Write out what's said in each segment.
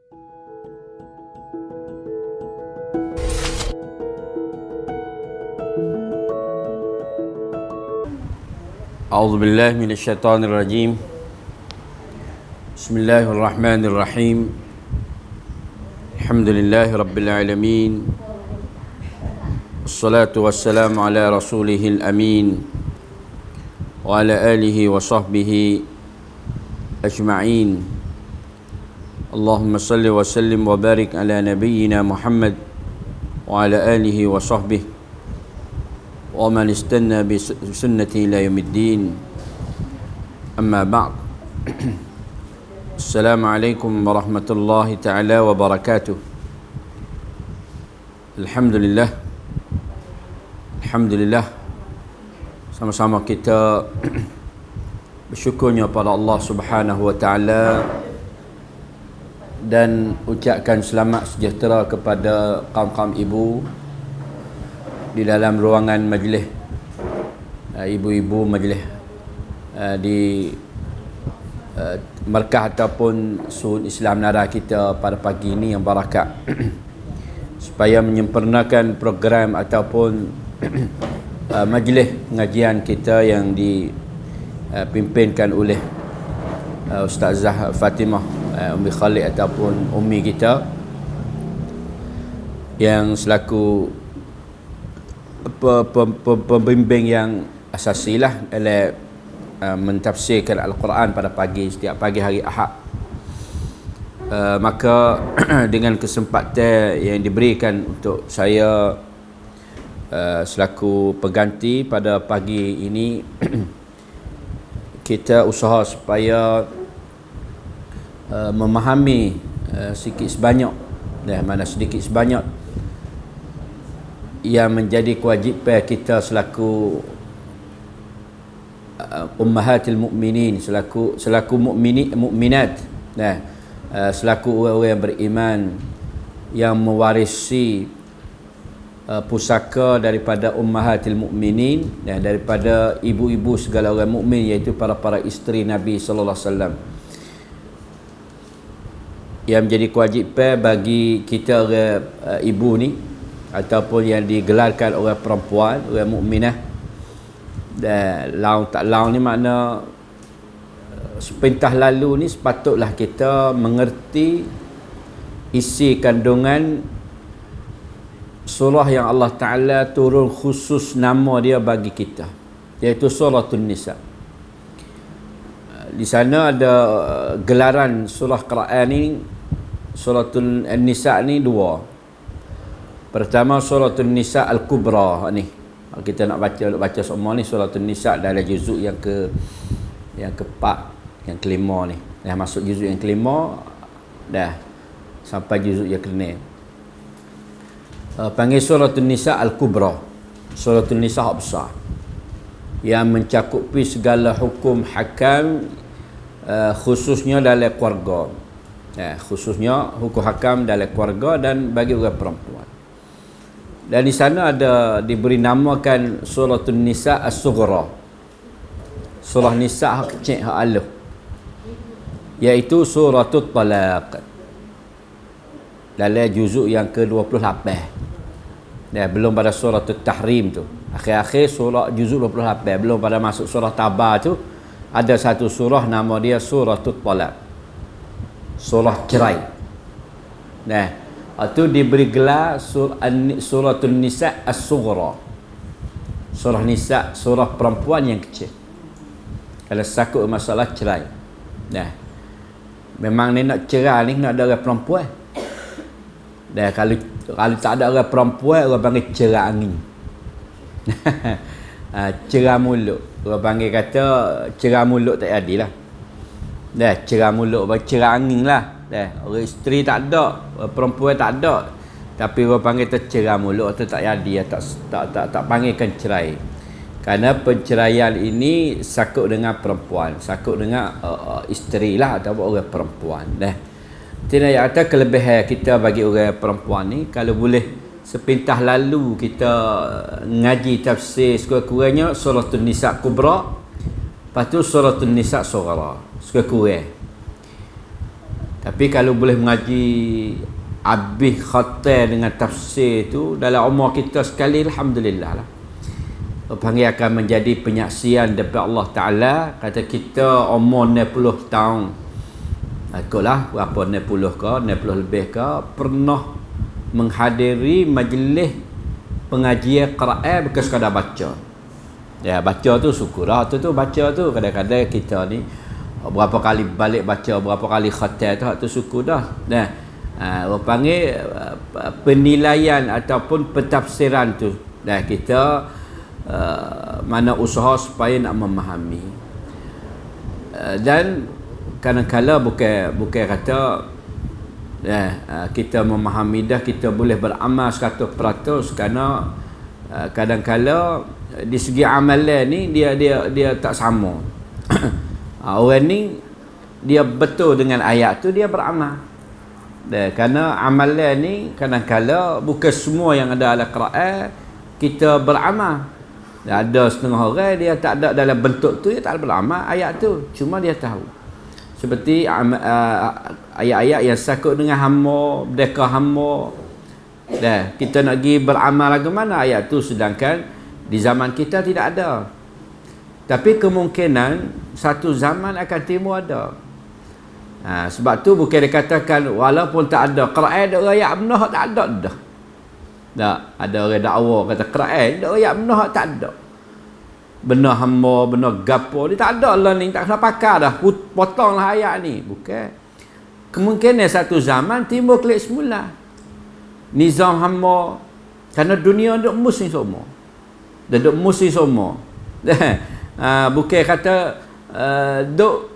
A'udzu billahi minasyaitonir rajim. Bismillahirrahmanirrahim. Alhamdulillahi rabbil alamin. Wassalatu wassalamu ala rasulihil amin wa ala alihi wa sahbihi ajma'in. Allahumma salli wa sallim wa barik ala nabiyyina Muhammad wa ala alihi wa sahbihi wa man istanna bi sunnati ila yaumiddin. Amma ba'd. Assalamualaikum warahmatullahi taala wabarakatuh. Alhamdulillah, sama-sama kita bersyukurnya pada Allah Subhanahu wa taala dan ucapkan selamat sejahtera kepada kaum-kaum ibu di dalam ruangan majlis, ibu-ibu majlis di markah ataupun Suhud Islam Nara kita pada pagi ini yang barakat. Supaya menyempurnakan program ataupun majlis pengajian kita yang dipimpinkan oleh Ustazah Fatimah Ummi Khalid ataupun Ummi kita yang selaku pembimbing yang asasilah dalam mentafsirkan Al-Quran pada setiap pagi hari Ahad. Maka dengan kesempatan yang diberikan untuk saya selaku pengganti pada pagi ini kita usaha supaya memahami sedikit sebanyak yang menjadi kewajipan kita selaku ummahatil mukminin, selaku mukminat, selaku orang yang beriman yang mewarisi pusaka daripada ummahatil mukminin, daripada ibu-ibu segala orang mukmin, iaitu para isteri Nabi sallallahu alaihi wasallam. Yang menjadi kewajipan bagi kita orang ibu ni ataupun yang digelarkan orang perempuan, orang mukminah. Dan laun tak laun ni makna sepintah lalu ni sepatutlah kita mengerti isi kandungan surah yang Allah Ta'ala turun khusus nama dia bagi kita, iaitu Suratul Nisa. Di sana ada gelaran surah Quran ni, Suratul Nisa ni dua. Pertama Suratul Nisa Al-Kubra ni. Kita nak baca semua ni Suratul Nisa dalam juzuk yang keempat, yang kelima ni. Dah masuk juzuk yang kelima, dah sampai juzuk yang ke-6. Panggil Suratul Nisa Al-Kubra. Suratul Nisa hak besar, yang mencakupi segala hukum hakam, khususnya dalam keluarga. Khususnya hukum hakam dalam keluarga dan bagi orang perempuan. Dan di sana ada diberi namakan Suratul Nisa As-Sughra. Surah Nisa hak kecil, hak aluf, iaitu Suratul Talaq dalam juzuk yang ke-28. Belum pada Suratul Tahrim tu. Akhir-akhir surah juzuk 28, belum pada masuk surah Tabar tu, ada satu surah nama dia Suratul Talaq, surah cerai. Itu diberi gelar Suratul Nisa As-Sughra. Surah Nisa, surah perempuan yang kecil. Kalau sakut masalah cerai. Memang ni nak cerai ni nak ada orang perempuan. Kalau tak ada orang perempuan, orang panggil cerai angin. Cerai mulut. Orang panggil kata cerai mulut tak adil lah. Cerai mulut, cerai angin lah. Orang isteri tak ada, orang perempuan tak ada, tapi orang panggil tercerai mulut tu tak jadi, tak panggilkan cerai. Kerana penceraian ini sakut dengan perempuan, sakut dengan isteri lah ataupun orang perempuan. Tidak ada kelebihan kita bagi orang perempuan ni, kalau boleh sepintah lalu kita ngaji tafsir sekurang-kurangnya Suratul Nisa Kubra, lepas tu Suratul Nisa Sughra sekurang-kurang. Tapi kalau boleh mengaji habis khatam dengan tafsir tu dalam umur kita sekali, alhamdulillah lah. Panggil akan menjadi penyaksian daripada Allah Ta'ala. Kata kita umur 60 tahun, ikutlah berapa, 60 ke 60 lebih ke, pernah menghadiri majlis pengajian Quran bukan sekadar baca. Ya, baca tu syukurlah, tu baca tu kadang-kadang kita ni berapa kali balik baca, berapa kali khatam tu syukur dah. Nah, orang panggil penilaian ataupun pentafsiran tu. Dah kita mana usaha supaya nak memahami. Dan kadang-kala bukan kata kita memahami dah, kita boleh beramal 100%, kerana kadang-kala di segi amalan ni dia tak sama. Orang ni dia betul dengan ayat tu, dia beramal. Kerana amalan ni kadang-kala bukan semua yang ada dalam Quran kita beramal. Ada setengah orang dia tak ada dalam bentuk tu, dia tak beramal ayat tu, cuma dia tahu. Seperti ayat-ayat yang sakut dengan hamba, berdeka hamba. Kita nak pergi beramal lagu mana ayat tu, sedangkan di zaman kita tidak ada. Tapi kemungkinan satu zaman akan timbul ada. Sebab tu bukan dikatakan walaupun tak ada Quran, ada ayat benar tak ada dah. Tak ada orang dakwa kata Quran ada ayat benar tak ada. Benar hamba, benar gapo, dia tak ada lah ni, tak kena pakar dah, potonglah ayat ni. Bukan. Kemungkinan satu zaman timbul klik semula. Nizam hamba, kerana dunia duk musim semua. Dia duk musim semua. Bukan kata duk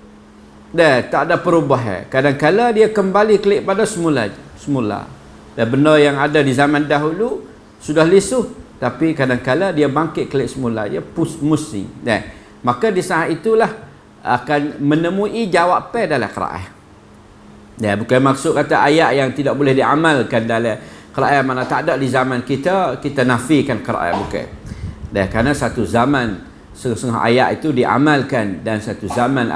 tak ada perubahan. Kadang-kala dia kembali klik pada semula. Dan benda yang ada di zaman dahulu sudah lisuh, tapi kadang-kala dia bangkit klik semula, dia musim. Maka di saat itulah akan menemui jawapan dalam Quran. Bukan maksud kata ayat yang tidak boleh diamalkan dalam Quran mana tak ada di zaman kita nafikan Quran, bukan. Kerana satu zaman setengah ayat itu diamalkan, dan satu zaman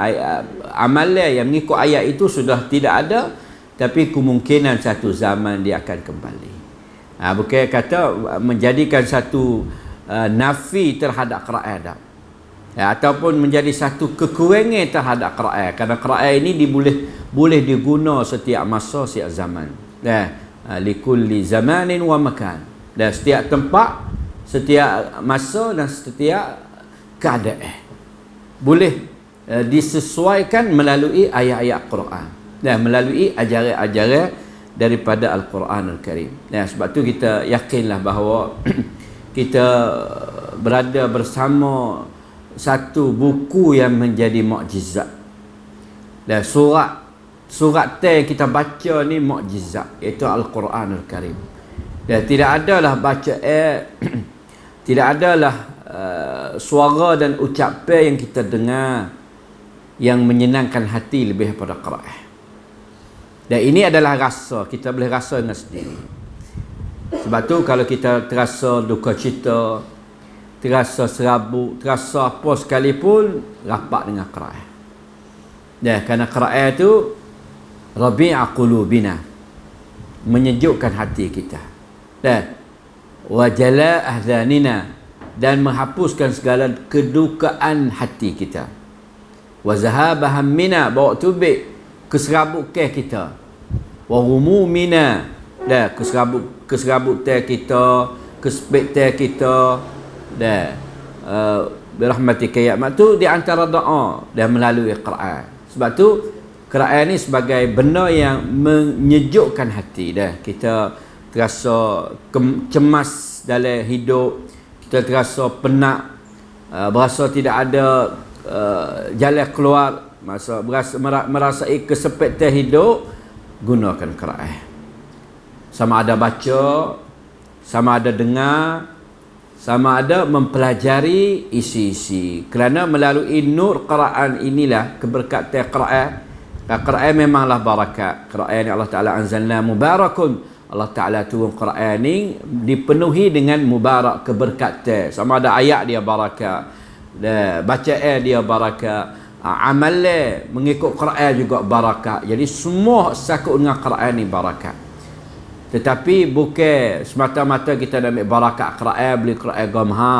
amalan yang mengikut ayat itu sudah tidak ada, tapi kemungkinan satu zaman dia akan kembali. Bukan kata menjadikan satu nafi terhadap Quran dah. Ataupun menjadi satu kekurangan terhadap Quran, kerana Quran ini boleh diguna setiap masa, setiap zaman. Likulli zamanin wa makan. Dan setiap tempat, setiap masa dan setiap keadaan boleh disesuaikan melalui ayat-ayat Quran dan melalui ajaran-ajaran daripada Al-Quran Al-Karim. Sebab tu kita yakinlah bahawa kita berada bersama satu buku yang menjadi mukjizat. Dan surat yang kita baca ni mukjizat, iaitu Al-Quran Al-Karim. Dan tidak adalah bacaan tidak adalah suara dan ucapan yang kita dengar yang menyenangkan hati lebih daripada Quran. Dan ini adalah rasa, kita boleh rasa dengan sendiri. Sebab tu kalau kita terasa duka cita, terasa serabut, terasa apa sekalipun, rapat dengan Quran. Kerana Quran tu Rabi'a qulubina, menyejukkan hati kita. Wa jala' ahzanina, dan menghapuskan segala kedukaan hati kita. Wa zahaba hammina, bawa tubik keserabut kita. Wa humumina, dah keserabut kita, kesepit kita, dah birahmatika ya mak, tu di antara doa dan melalui Quran. Sebab tu Quran ni sebagai benda yang menyejukkan hati. Dah kita terasa cemas dalam hidup, kita terasa penat, berasa tidak ada jalan keluar, merasai kesepitan hidup, gunakan Quran. Sama ada baca, sama ada dengar, sama ada mempelajari isi-isi. Kerana melalui nur Quran inilah, keberkatan Quran. Quran memanglah barakat. Quran yang Allah Ta'ala anzalna mubarakun. Allah Ta'ala turun Quran ni dipenuhi dengan mubarak, keberkatan. Sama ada ayat dia barakat, bacaan dia barakat, amalan mengikut Quran juga barakat. Jadi semua sakut dengan Quran ni barakat. Tetapi bukan semata-mata kita nak ambil barakat Quran, beli Quran gamha.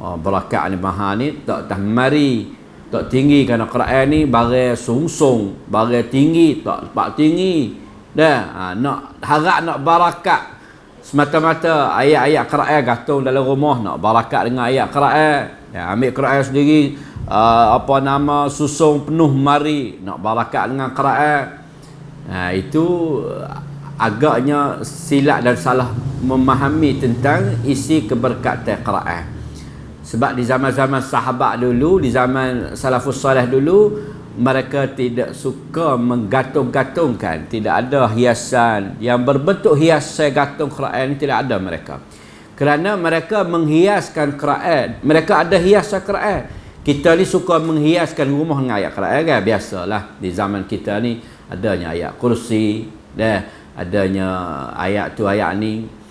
Barakat ni maha ni tak mari, tak tinggi kerana Quran ni barang sungsung, barang tinggi tak tempat tinggi. Dah, nak harap nak barakat semata-mata ayat-ayat Quran gantung dalam rumah, nak barakat dengan ayat Quran. Ya, ambil Quran sendiri susung penuh mari, nak barakat dengan Quran. Itu agaknya silap dan salah memahami tentang isi keberkatan Quran. Sebab di zaman-zaman sahabat dulu, di zaman salafus salih dulu, mereka tidak suka menggantung-gantungkan, tidak ada hiasan yang berbentuk hiasan gantung Quran, tidak ada mereka. Kerana mereka menghiaskan Quran, mereka ada hiasan Quran. Kita ni suka menghiaskan rumah dengan ayat Quran kan, biasalah. Di zaman kita ni adanya ayat kursi, adanya ayat tu ayat ni.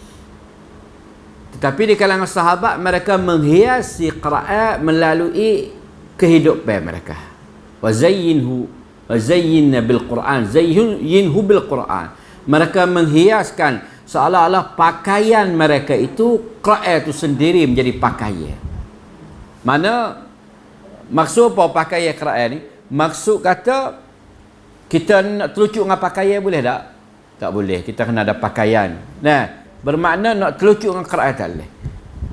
Tetapi di kalangan sahabat mereka menghiasi Quran melalui kehidupan mereka. Wa zayyinna bil Quran, zayyinhu bil Quran. Mereka menghiaskan seolah-olah pakaian mereka itu Quran itu sendiri menjadi pakaian. Mana maksud apa pakaian Quran ni? Maksud kata kita nak telucuk dengan pakaian boleh tak? Tak boleh. Kita kena ada pakaian. Bermakna nak telucuk dengan Quran tak boleh.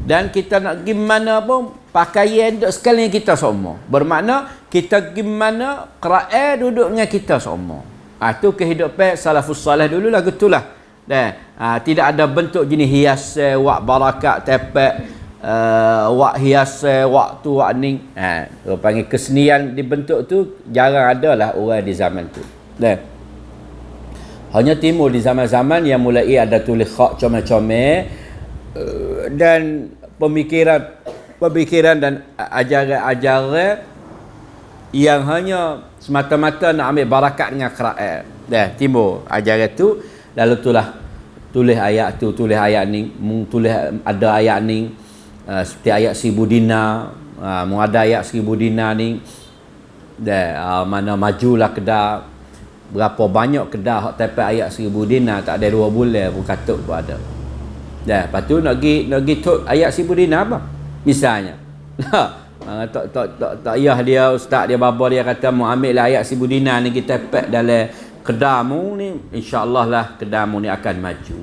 Dan kita nak pergi mana pun pakaian duduk sekali dengan kita semua. Bermakna kita pergi mana Quran duduk dengan kita semua. Itu kehidupan salafus salih dulu lah, gitulah. Tidak ada bentuk jenis hias, wak barakat, tepat, wak hias, wak tu, wak ni. Orang panggil kesenian dibentuk tu jarang ada lah orang di zaman tu. Hanya timbul di zaman-zaman yang mulai ada tulis khat comel-comel dan pemikiran dan ajaran-ajaran yang hanya semata-mata nak ambil barakat dengan Quran. Timbul ajaran tu, lalu itulah tulis ayat tu, tulis ayat ni, tulis ada ayat ni, seperti ayat 1000 dinar, ada ayat 1000 dinar ni, mana majulah kedah. Berapa banyak kedah hak tapai ayat 1000 dinar, tak ada 2 bulan pun katuk pun ada. Lepas tu nak pergi tok ayat 1000 dinar apa? Misalnya. Tak payah dia ustaz dia baba dia kata mau ambil lah ayat 1000 dinar ni kita tapai dalam kedamu ni, insya-Allah lah kedamu ni akan maju.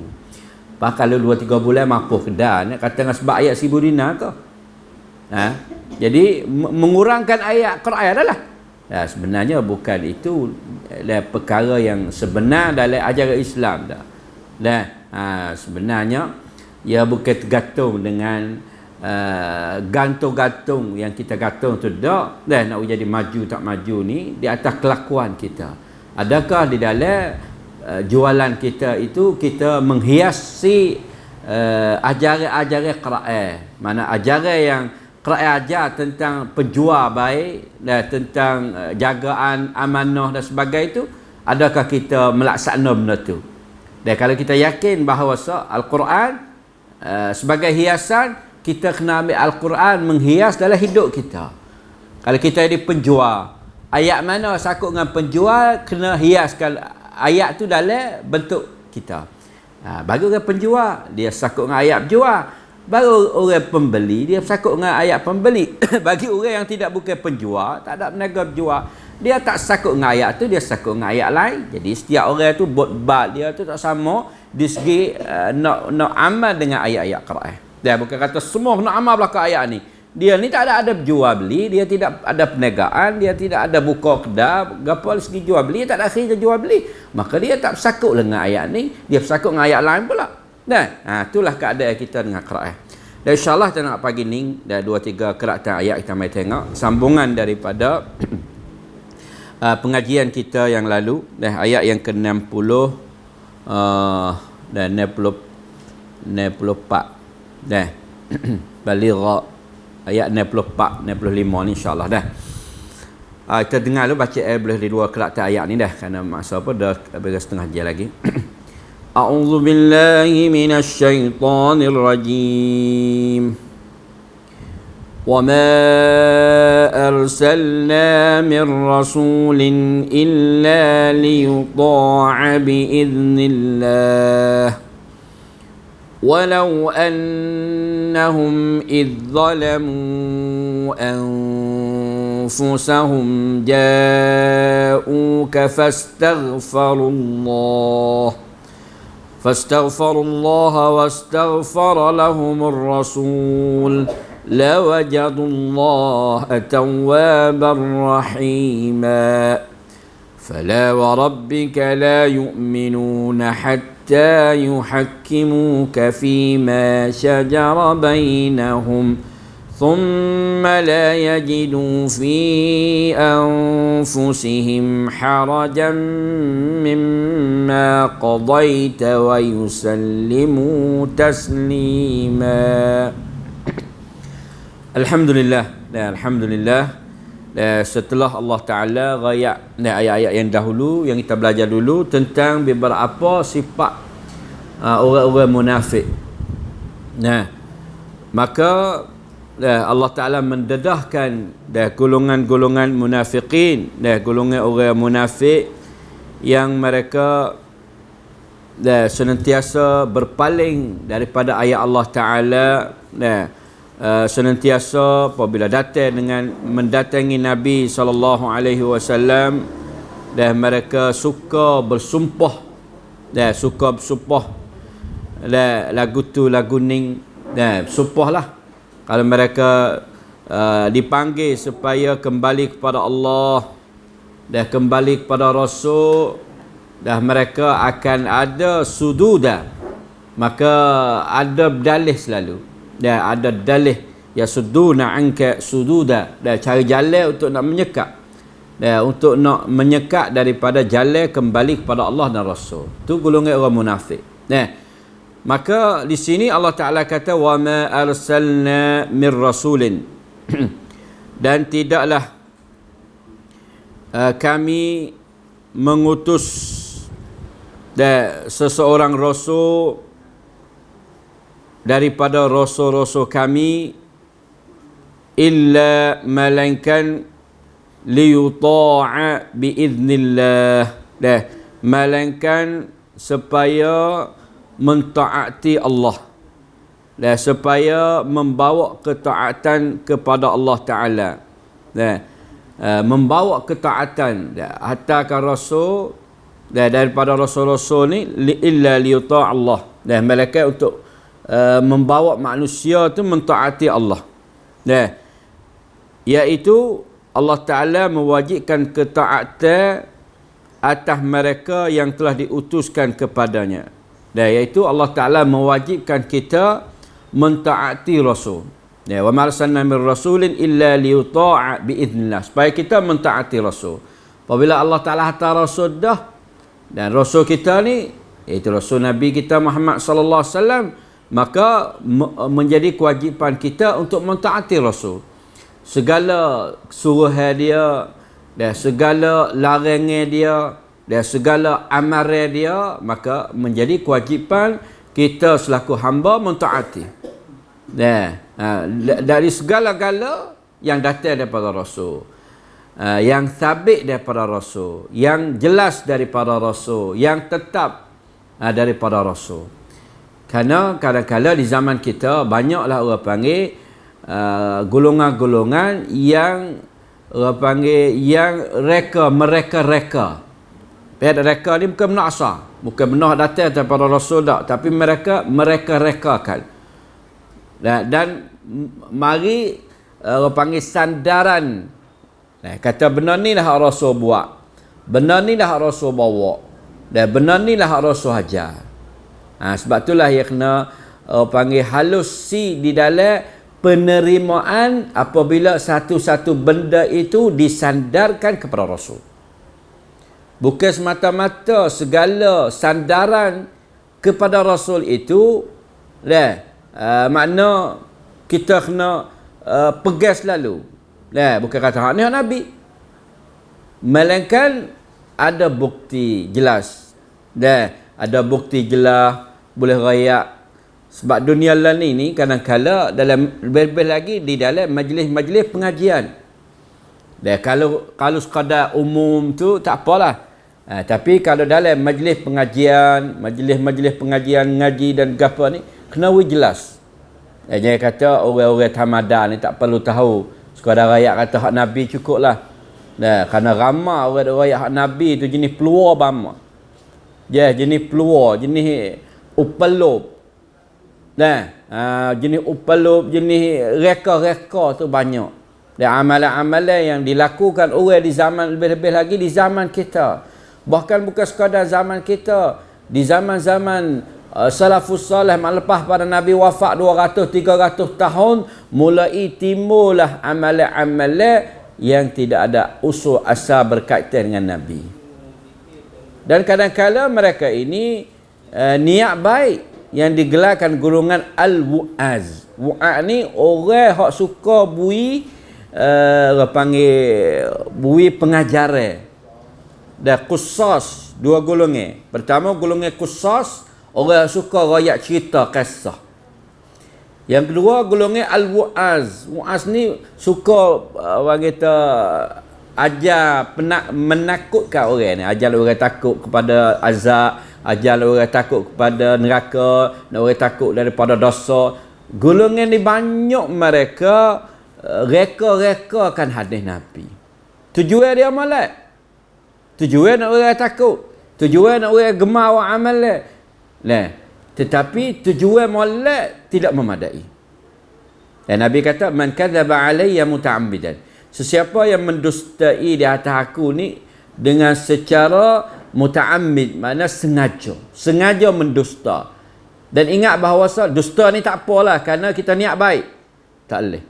Pak kalau 2-3 bulan mampu kedah ni kata dengan sebab ayat 1000 dinar tu. Jadi mengurangkan ayat Quran adalah. Sebenarnya bukan itu perkara yang sebenar dalam ajaran Islam dah. Sebenarnya ia bukan tergantung dengan gantung-gantung yang kita gantung tu dak. Nak jadi maju tak maju ni di atas kelakuan kita. Adakah di dalam jualan kita itu kita menghiasi ajaran-ajaran Quran, mana ajaran yang Quran ajar tentang penjual baik dan tentang jagaan amanah dan sebagainya itu, adakah kita melaksanakan benda tu? Dan kalau kita yakin bahawa Al-Quran sebagai hiasan, kita kena ambil Al-Quran menghias dalam hidup kita. Kalau kita jadi penjual, ayat mana sakut dengan penjual, kena hiaskan ayat tu dalam bentuk kita. Bagi orang penjual, dia sakut dengan ayat penjual. Baru orang pembeli, dia sakut dengan ayat pembeli. Bagi orang yang tidak bukan penjual, tak ada peniaga penjual, dia tak sakut dengan ayat tu, dia sakut dengan ayat lain. Jadi setiap orang tu bot dia tu tak sama di segi nak amal dengan ayat-ayat Quran. Dia bukan kata semua nak amal belakang ayat ni. Dia ni tak ada jual beli, dia tidak ada perniagaan, dia tidak ada buka kedai, gapo segi jual beli, tak ada akhirnya jual beli. Maka dia tak sakut dengan ayat ni, dia sakut dengan ayat lain pula. Itulah keadaan kita dengan Quran. Dan insyaAllah kita nak pagi ni dah 2-3 keratan ayat kita mai tengok sambungan daripada pengajian kita yang lalu, ayat yang ke-60 dan 64 Baligha ayat 64 65 ni insyaAllah kita dengar dulu baca boleh di 2 keratan ayat ni kerana masa apa dah habis setengah jam lagi. A'udzu billahi minasy syaithanir rajim. وما أرسلنا من رسول إلا ليطاع بإذن الله ولو أنهم إذ ظلموا أنفسهم جاءوك فاستغفروا الله واستغفر لهم الرسول لوجدوا الله توابا رحيما فلا وربك لا يؤمنون حتى يحكموك فيما شجر بينهم ثم لا يجدوا في أنفسهم حرجا مما قضيت ويسلموا تسليما. Alhamdulillah. Alhamdulillah. Setelah Allah Ta'ala rayak ayat-ayat yang dahulu yang kita belajar dulu tentang beberapa sifat orang-orang munafik. Maka Allah Ta'ala mendedahkan golongan-golongan munafikin, golongan orang munafik yang mereka senantiasa berpaling daripada ayat Allah Ta'ala, senantiasa apabila datang dengan mendatangi Nabi SAW, dan mereka suka bersumpah, lagu tu lagu ning, sumpah lah kalau mereka dipanggil supaya kembali kepada Allah dan kembali kepada Rasul, dah mereka akan ada sududa, maka ada dalih selalu. Dan ada dalih ya suduna anka sududa, dan cari jalan untuk nak menyekat, dan untuk nak menyekat daripada jalan kembali kepada Allah dan Rasul. Tu golongan orang munafik. Maka di sini Allah Ta'ala kata wa ma arsalna min rasulin dan tidaklah kami mengutus seseorang rasul daripada rasul-rasul kami illa melainkan liyuta'a biiznillah, melainkan supaya mentaati Allah, supaya membawa ketaatan kepada Allah Ta'ala, membawa ketaatan hantarkan rasul daripada rasul-rasul ni illa liyuta'a Allah, melainkan untuk membawa manusia tu mentaati Allah, iaitu Allah Ta'ala mewajibkan ketaatan atas mereka yang telah diutuskan kepadanya, iaitu Allah Ta'ala mewajibkan kita mentaati Rasul. Wa ma arsalna min rasulin illa liyuta'a biiznillah, supaya kita mentaati Rasul. Apabila Allah Ta'ala hantar Rasul dah, dan Rasul kita ni iaitu Rasul Nabi kita Muhammad sallallahu alaihi wasallam, maka menjadi kewajipan kita untuk mentaati Rasul. Segala suruhan dia, dan segala larangan dia, dan segala amaran dia, maka menjadi kewajipan kita selaku hamba mentaati. Dari segala-gala yang datang daripada Rasul, yang sabit daripada Rasul, yang jelas daripada Rasul, yang tetap daripada Rasul. Kerana kadang-kadang di zaman kita banyaklah orang panggil golongan-golongan yang orang panggil yang mereka-reka. Reka ni bukan benar asal, bukan benar datang daripada Rasul tak, tapi mereka rekakan. Dan mari orang panggil sandaran. Kata benar ni lah Rasul buat, benar ni lah Rasul bawa, dan benar ni lah Rasul ajar. Sebab itulah yang kena panggil halus di dalam penerimaan apabila satu-satu benda itu disandarkan kepada Rasul. Bukan semata-mata segala sandaran kepada Rasul itu makna kita kena pegang selalu. Bukan kata ni Nabi, melainkan ada bukti jelas. Ada bukti jelas, boleh rayak Sebab dunia lain ni kadang-kala dalam lebih-lebih lagi di dalam majlis-majlis pengajian. Dan kalau sekadar umum tu tak apalah. Tapi kalau dalam majlis pengajian, majlis-majlis pengajian ngaji dan gapo ni kena jelas. Jangan kata orang-orang Ramadan ni tak perlu tahu. Sekadar rakyat kata hak Nabi cukup lah. Kerana ramai orang rakyat hak Nabi tu jenis peluar bama. Jenis peluar, jenis upelop. Jenis upelop, jenis reka-reka tu banyak. Dan amalan-amalan yang dilakukan orang di zaman lebih-lebih lagi di zaman kita. Bahkan bukan sekadar zaman kita, di zaman-zaman salafus salih lepas pada Nabi wafat 200-300 tahun, mulai timbullah amalan-amalan yang tidak ada usul asal berkaitan dengan Nabi. Dan kadang-kadang mereka ini niat baik yang digelarkan golongan al-wu'az. Wu'az ni orang hak suka bui panggil bui pengajaran. Dan qusas, dua golongan. Pertama golongan qusas, orang suka rakyat cerita kisah. Yang kedua golongan al-wu'az. Wu'az ni suka orang kata ajar menakutkan orang ni, ajar orang takut kepada azab, ajar orang takut kepada neraka, orang takut daripada dosa. Golongan ni banyak mereka reka-rekakan hadis Nabi. Tujuan dia malat. Tujuan nak orang takut. Tujuan nak orang gemar wa amalan. Tetapi tujuan malat tidak memadai. Dan Nabi kata man kadzaba alayya muta'ammidan. Sesiapa yang mendustai di atas aku ni dengan secara muta'ammid, makna sengaja mendusta. Dan ingat bahawa dusta ni tak apalah kerana kita niat baik. Tak boleh.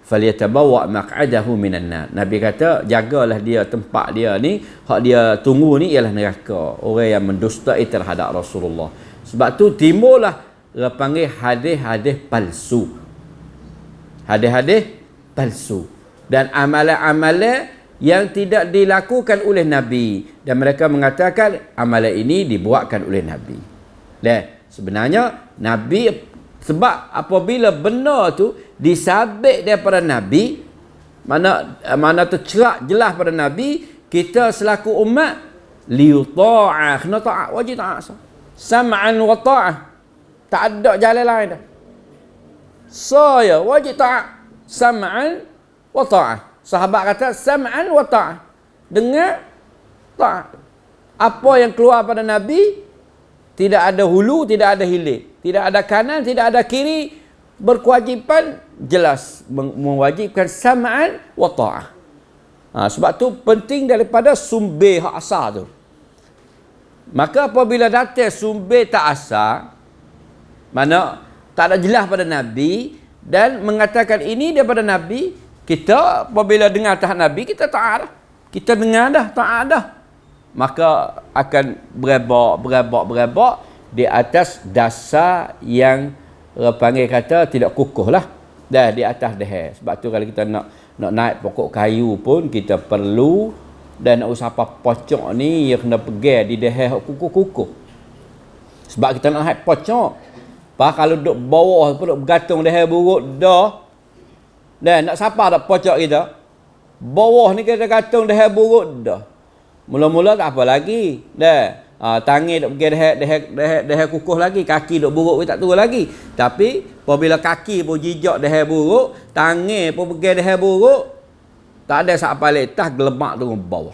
Falyatabawa maq'adahu minan nar. Nabi kata jagalah dia tempat dia ni, hak dia tunggu ni ialah neraka. Orang yang mendustai terhadap Rasulullah. Sebab tu timbullah panggil hadis-hadis palsu. Hadis-hadis palsu. Dan amalan-amalan yang tidak dilakukan oleh Nabi. Dan mereka mengatakan amalan ini dibuatkan oleh Nabi. Sebenarnya Nabi, sebab apabila benar tu disabit daripada Nabi, mana tercerak jelas pada Nabi, kita selaku umat liyuta'a, kena ta'at, wajib ta'at. Sam'an wa ta'ah. Tak ada jalan lain dah. Saya wajib ta'at. Sam'an wa ta'ah. Sahabat kata sam'an wa ta'ah. Dengar, ta'at. Apa yang keluar pada Nabi, tidak ada hulu, tidak ada hilir. Tidak ada kanan, tidak ada kiri. Berkewajipan jelas mewajibkan sam'an wa ta'ah. Sebab tu penting daripada sumber hak asal tu. Maka apabila datang sumber tak asal, mana tak ada jelas pada Nabi dan mengatakan ini daripada Nabi, kita apabila dengar tahap Nabi, kita taat dah. Kita dengar dah, taat dah. Maka akan berebak di atas dasar yang panggil kata tidak kukuh lah. Dah di atas dah. Sebab tu kalau kita nak naik pokok kayu pun kita perlu, dan nak usah apa pocok ni yang kena pegang di dah kukuh-kukuh. Sebab kita nak naik pocok. Kalau duduk bawah pun duduk bergantung dah buruk dah. Dan nak siapa dak pocok kita? Bawah ni kita gantung dah buruk dah. Mula-mula tak apa lagi. Tangan duk pergi dah kukuh lagi, kaki duk buruk tak turun lagi. Tapi apabila kaki pun jijak dah buruk, tangan pun pergi dah buruk, tak ada siapa letak gelemak turun bawah.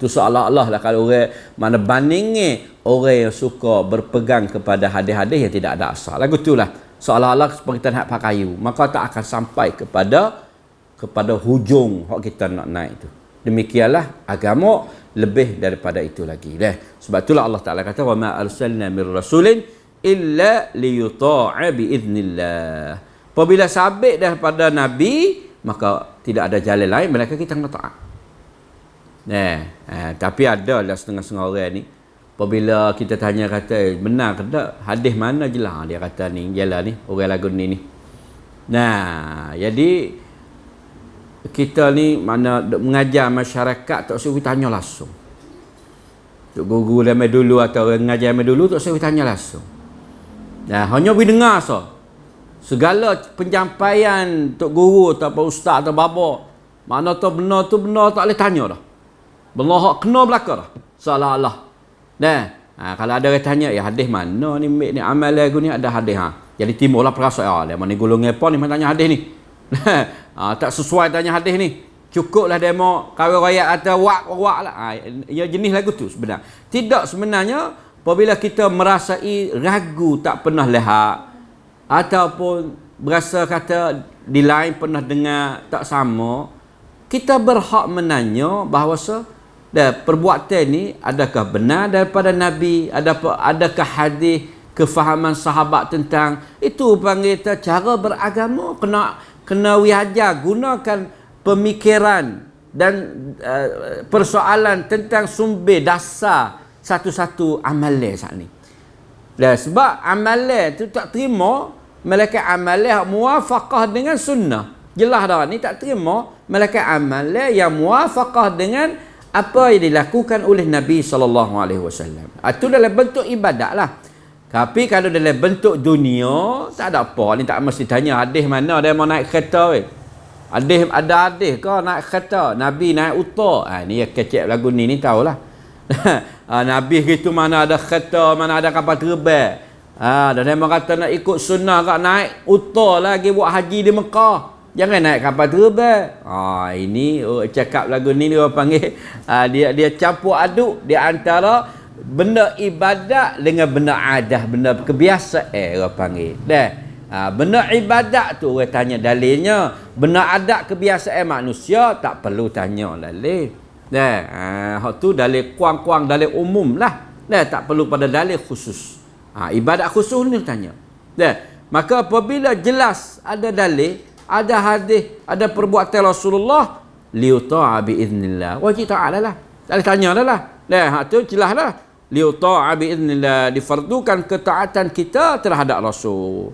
Tu seolah-olah lah kalau orang mana bandingnya orang yang suka berpegang kepada hadis-hadis yang tidak ada asal. Lagu itulah seolah-olah seperti kita nak pakai kayu, maka tak akan sampai kepada hujung hak kita nak naik itu. Demikianlah agama lebih daripada itu lagi. Sebab itulah Allah Taala kata wa ma arsalna mir rasulin illa liyuta'a bi idznillah. Apabila sabit daripada nabi, maka tidak ada jalan lain melainkan kita kena taat. Tapi ada lah setengah-setengah orang ni, apabila kita tanya kata benar ke tak hadis mana je lah, dia kata ni jalan ni orang lagu ni. Jadi kita ni mana mengajar masyarakat tak usah tanya langsung. Tok guru zaman dulu atau orang mengajar zaman dulu tak usah tanya langsung. Hanya we dengar segala penyampaian tok guru atau ustaz atau bapa, mana tu benar tak boleh tanya dah. Benar hak kena belaka dah. Seolah-olah. Kalau ada orang tanya, ya hadis mana ni amal aku ni ada hadis Jadi timbullah perasaan, dia mana golongan apa ni tanya hadis ni. Tak sesuai tanya hadis ni. Cukuplah demo kawin rakyat atau wak lah. Ya jenis lagu tu sebenarnya. Tidak sebenarnya apabila kita merasai ragu tak pernah lihat ataupun berasa kata di lain pernah dengar tak sama, kita berhak menanya bahawa perbuatan ni adakah benar daripada Nabi, adakah hadis kefahaman sahabat tentang itu. Panggil kita cara beragama kena wihajar, gunakan pemikiran dan persoalan tentang sumber dasar satu-satu amalan saat ni. Sebab amalan tu tak terima melainkan amalan muwafaqah dengan sunnah. Jelas dah ni tak terima melainkan amalan yang muwafaqah dengan apa yang dilakukan oleh Nabi SAW. Itu dalam bentuk ibadat lah. Tapi kalau dalam bentuk dunia, tak ada apa. Ni tak mesti tanya hadis mana dia mau naik kereta. Ada hadis ke naik kereta? Nabi naik unta. Ni yang kecek lagu ni tahulah. Nabi gitu mana ada kereta, mana ada kapal terbang. Dan dia kata nak ikut sunnah kat naik unta lagi buat haji di Mekah. Jangan naik kapal terbang. Ini cakap lagu ni dia panggil dia campur aduk di antara benda ibadat dengan benda adah, benda kebiasaan orang panggil. Benda ibadat tu orang tanya dalilnya. Benda adat kebiasaan manusia tak perlu tanya dalil. Hak tu dalil kuang-kuang, dalil umum lah. Tak perlu pada dalil khusus. Ibadat khusus ni tanya. Maka apabila jelas ada dalil, ada hadis, ada perbuatan Rasulullah, liuta'a biiznillah, wajib ta'ala lah. Tak boleh tanya dah lah. Hak tu jelas lah. Liuta'a biiznillah, difardukan ketaatan kita terhadap Rasul.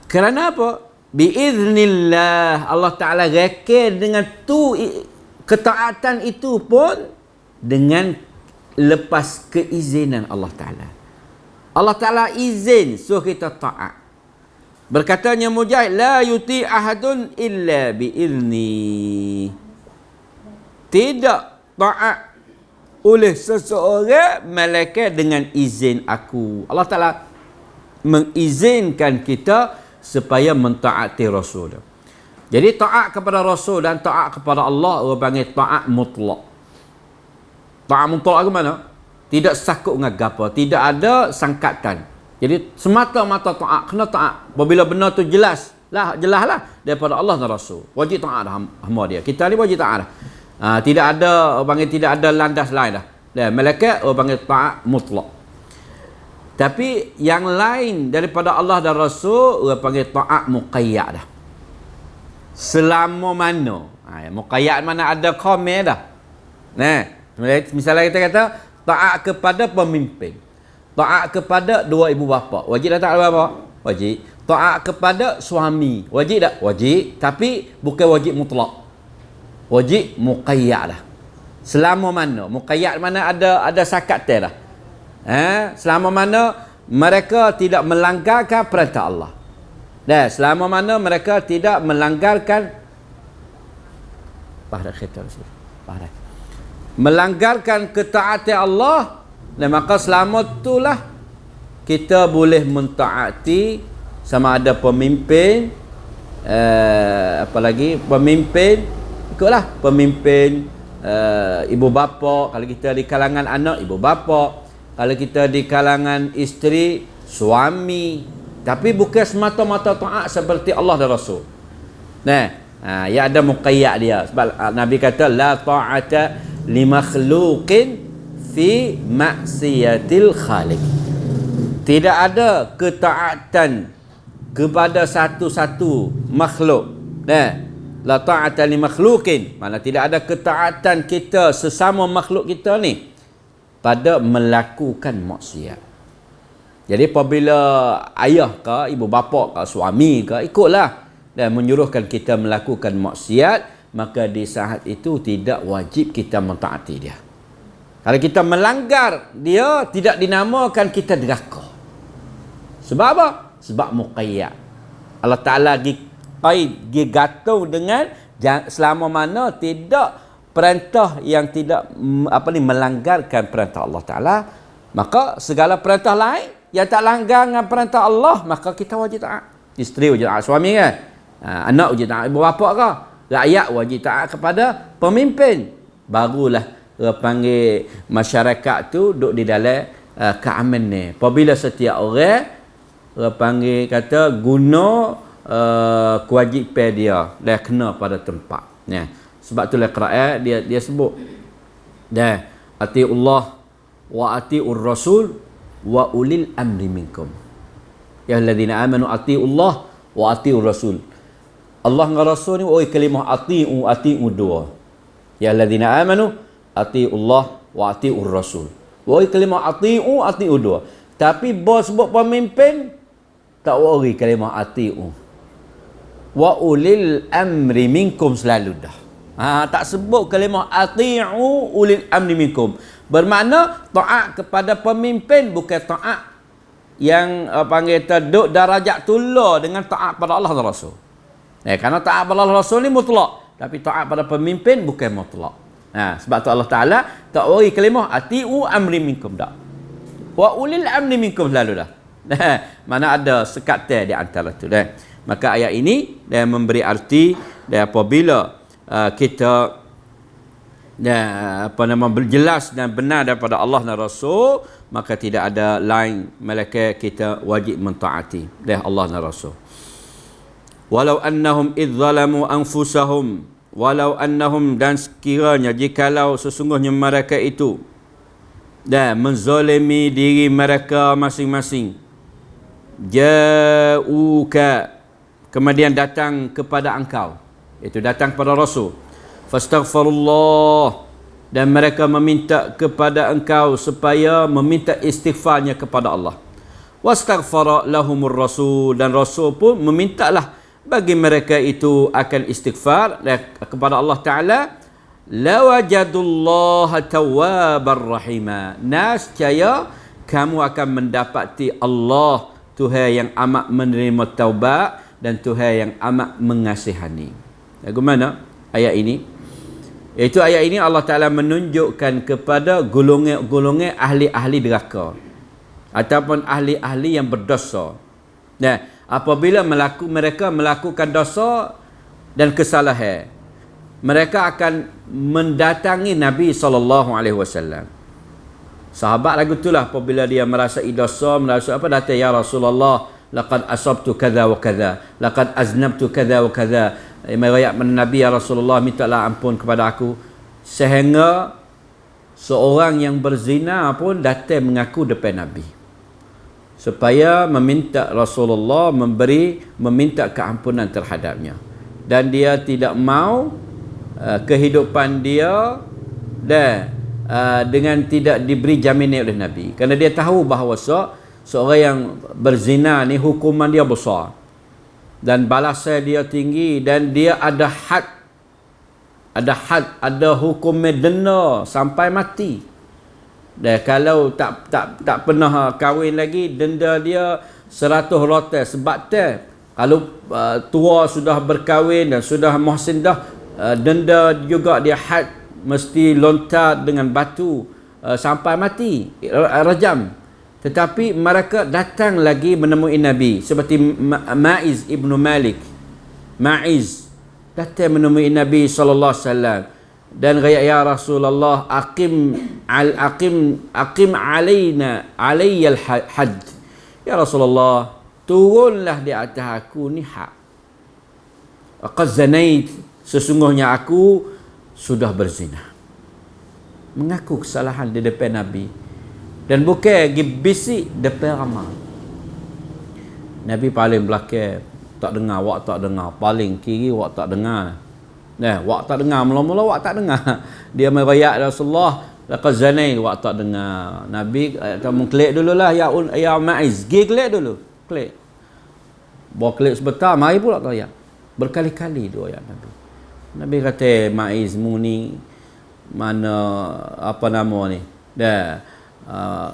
Kerana apa? Biiznillah, Allah Ta'ala rekir dengan tu ketaatan itu pun dengan lepas keizinan Allah Ta'ala. Allah Ta'ala izin suruh kita taat. Berkatanya Mujahid, la yuti ahadun illa biizni. Tidak taat oleh seseorang melainkan dengan izin aku. Allah Ta'ala mengizinkan kita supaya mentaati Rasul. Jadi taat kepada Rasul dan taat kepada Allah orang panggil taat mutlak. Taat mutlak ke mana? Tidak sakut dengan apa, tidak ada sangkatan. Jadi semata-mata taat, kena taat. Apabila benar tu jelas lah daripada Allah dan Rasul. Wajib taat dah hamba dia. Kita ni wajib taat dah. Tidak ada orang panggil tidak ada landas lain dah. Malaikat orang panggil taat mutlak. Tapi yang lain daripada Allah dan Rasul orang panggil taat muqayyad dah. Selama mana? Muqayyad mana ada komen dah. Misalnya kita kata taat kepada pemimpin. Taat kepada dua ibu bapa. Wajib tak taat bapa? Wajib. Taat kepada suami. Wajib tak? Wajib. Tapi bukan wajib mutlak. Wajib muqayyad dah. Selama mana? Muqayyad mana ada sakat dah. Selama mana mereka tidak melanggarkan perintah Allah. Selama mana mereka tidak melanggarkan melanggarkan ketaatan Allah, dan maka selama itulah kita boleh mentaati sama ada pemimpin pemimpin ikutlah pemimpin ibu bapa. Kalau kita di kalangan anak, ibu bapa. Kalau kita di kalangan isteri, suami. Tapi bukan semata-mata taat seperti Allah dan Rasul. Ya ada muqayyad dia. Sebab Nabi kata la ta'ata li makhluqin fi maksiatil khaliq. Tidak ada ketaatan kepada satu-satu makhluk. La ta'ata li makhluqin. Mana tidak ada ketaatan kita sesama makhluk kita ni pada melakukan maksiat. Jadi apabila ayah ke, ibu bapa ke, suami ke, ikutlah dan menyuruhkan kita melakukan maksiat, maka di saat itu tidak wajib kita mentaati dia. Kalau kita melanggar, dia tidak dinamakan kita deraka. Sebab apa? Sebab muqayyad. Allah Ta'ala dia gantung dengan selama mana tidak perintah yang tidak melanggarkan perintah Allah Ta'ala, maka segala perintah lain yang tak langgar dengan perintah Allah, maka kita wajib taat. Isteri wajib taat suami kan? Anak wajib taat ibu bapa ke? Rakyat wajib taat kepada pemimpin. Barulah panggil masyarakat tu duduk di dalam keamanan. Apabila setiap orang panggil kata guna kewajipan dia dah kena pada tempat. Sebab itulah Quran dia sebut dah atiullah wa atiur rasul wa ulil amri minkum. Ya alladzina amanu atiullah wa atiur rasul. Allah dengan Rasul ni kalimah ati'u dua. Ya alladzina amanu atiullah wa atiur rasul. Kalimah ati'u dua. Tapi bos sebut pemimpin tak kalimah ati'u. Wa ulil amri minkum selalu dah. Tak sebut kalimah ati'u ulil amri minkum. Bermakna taat kepada pemimpin bukan taat yang panggil terduk darajat tula dengan taat pada Allah dan Rasul. Kerana taat pada Allah dan Rasul ni mutlak, tapi taat pada pemimpin bukan mutlak. Sebab tu Allah Ta'ala tak beri kalimah ati'u amri minkum dak. Wa ulil amri minkum selalu dah. Mana ada sekatan di antara tu dah. Maka ayat ini dia memberi arti dan apabila kita berjelas dan benar daripada Allah dan Rasul, maka tidak ada lain melainkan kita wajib mentaati Allah dan Rasul. Walau annahum idh zalamu anfusahum, walau annahum, dan sekiranya jikalau sesungguhnya mereka itu dan menzalimi diri mereka masing-masing, ja'uka, kemudian datang kepada engkau, itu datang kepada Rasul, fastaghfirullah, dan mereka meminta kepada engkau supaya meminta istighfarnya kepada Allah, wastaghfara lahumur rasul, dan Rasul pun memintalah bagi mereka itu akan istighfar kepada Allah Ta'ala, lawajadullaha tawwabar rahima, nascaya kamu akan mendapati Allah Tuhan yang amat menerima taubat dan Tuhan yang amat mengasihani. Bagaimana ayat ini? Iaitu ayat ini Allah Ta'ala menunjukkan kepada golongan ahli-ahli neraka ataupun ahli-ahli yang berdosa. Apabila mereka melakukan dosa dan kesalahan, mereka akan mendatangi Nabi SAW. Sahabat lagu itulah apabila dia merasa dosa, merasa apa, datang, ya Rasulullah, laqad asabtu kadza wa kadza, laqad aznabtu kadza wa kadza. Meriwayat Nabi, ya Rasulullah, mintalah ampun kepada aku. Sehingga seorang yang berzina pun datang mengaku depan Nabi, supaya meminta Rasulullah meminta keampunan terhadapnya, dan dia tidak mau kehidupan dia dengan tidak diberi jaminan oleh Nabi, kerana dia tahu bahawa seorang yang berzina ni hukuman dia besar dan balasan dia tinggi, dan dia ada hukum denda sampai mati. Dan kalau tak pernah kahwin lagi, denda dia 100 rotan. Sebab kalau tua sudah berkahwin dan sudah muhsin dah, denda juga dia had, mesti lontar dengan batu sampai mati, rajam. Tetapi mereka datang lagi menemui Nabi, seperti Ma'iz ibnu Malik. Ma'iz datang menemui Nabi SAW dan kata, ya Rasulullah, aqim alayyal had. Ya Rasulullah, turunlah di atas aku ni had. Qad zanait, sesungguhnya aku sudah berzina. Mengaku kesalahan di depan Nabi, dan bukan pergi bisik depan ramai. Nabi paling belakang, tak dengar, awak tak dengar. Paling kiri, awak tak dengar. Awak tak dengar, mula-mula awak tak dengar. Dia meriwayat Rasulullah, laqad zanai, awak tak dengar. Nabi kata, klik dululah ya Ma'iz, pergi klik dulu. Klik. Bawa klik sebentar, mari pula tu ayat. Berkali-kali tu ayat Nabi. Nabi kata, Ma'iz mu ni mana apa nama ni? dah